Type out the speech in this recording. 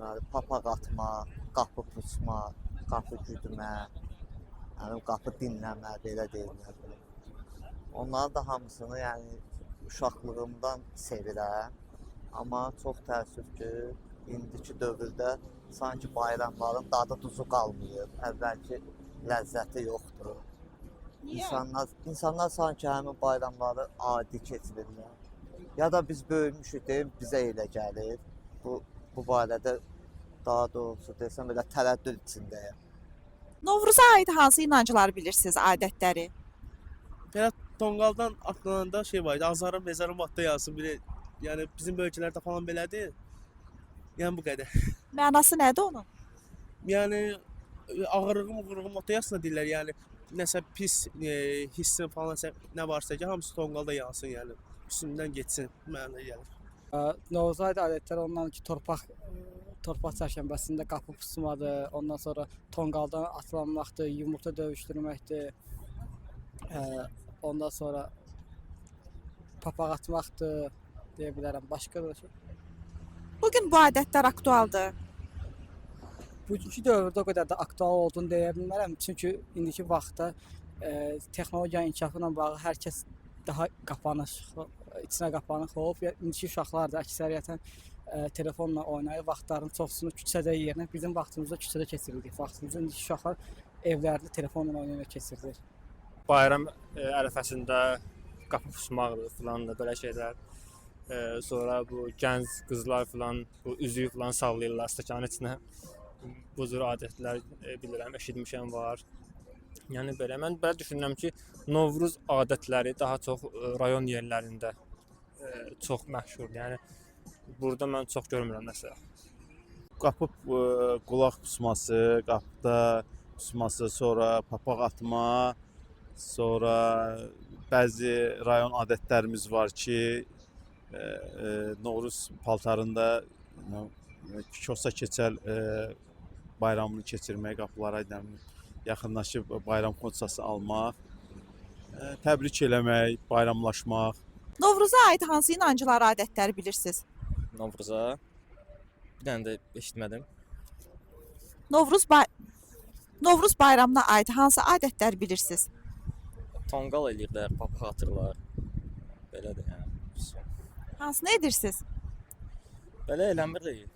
deməli, papaq atma, qapı pusma, qapı güdmə, yəni qapı dinləmə, belə deyirlər. Onların da hamısını yəni uşaqlığımdan sevirəm. Amma çox təəssüf ki, indiki dövrdə sanki bayramların dadı duzu qalmayıb, əvvəlki ləzzəti yoxdur. İnsanlar sanki həmin bayramları adi keçirirlər. Ya da biz böyümüşük deyib bizə elə gəlir. Bu barədə daha doğrusu desəm belə tərəddüd içindəyəm. Novruza aid hansı inancılar bilirsiniz, adətləri? Belə tonqaldan atlananda şey var idi, azarın mezarın vatda yazsın biri. Yəni bizim bölgələrdə falan belədir. Yəni bu qədər. Mənası nədir onun? Yəni ağırlığım vatda yazsın deyirlər. Yəni nəsə pis hissin falan nə varsa ki, hamısı tonqalda yansın, yəni üstündən getsin mənə gəlir. Novruz'a aid adətlər ondan ki, torpaq çərşənbəsində qapı pusmadır, ondan sonra tonqaldan atlanmaqdır, yumurta döyüşdürməkdir, ondan sonra papaq atmaqdır deyə bilərəm. Başqa da şey. Bugün bu adətlər aktualdır. Bugünkü dövrdə o qədər də aktual olduğunu deyə bilmərəm. Çünki indiki vaxtda texnologiyanın inkişafı ilə bağlı hər kəs daha içinə qapanıq olub. İndiki uşaqlar da əksəriyyətən telefonla oynayır, vaxtların çoxsunu küçədə yerinə bizim vaxtımızda küçədə keçirirdik. Vaxtımızda indiki uşaqlar evlərdə telefonla oynayaraq keçirilir. Bayram ərəfəsində qapı pusmaqdır filan da belə şeylər. Sonra bu gənc qızlar filan bu üzüyü filan sallayırlar stəkanın içinə. Bu cür adətlər bilirəm, eşitmişəm var. Yəni belə mən belə düşünürəm ki, Novruz adətləri daha çox rayon yerlərində çox məşhurdur. Yəni burada mən çox görmürəm məsələn. Qapı qulaq pusması, qapıda pusması, sonra papaq atma, sonra bəzi rayon adətlərimiz var ki, Novruz paltarında kosa keçəl bayramını keçirmək, qapılara yaxınlaşıb bayram xonçası almaq, təbrik eləmək, bayramlaşmaq. Novruza aid hansı inancılar, adətləri bilirsiniz? Novruza bir dənə də eşitmədim. Novruz bayramına aid hansı adətlər bilirsiniz? Tonqal eləyirlər, papaq atırlar. Belədir yəni. Hansını edirsiniz? Belə eləmirik.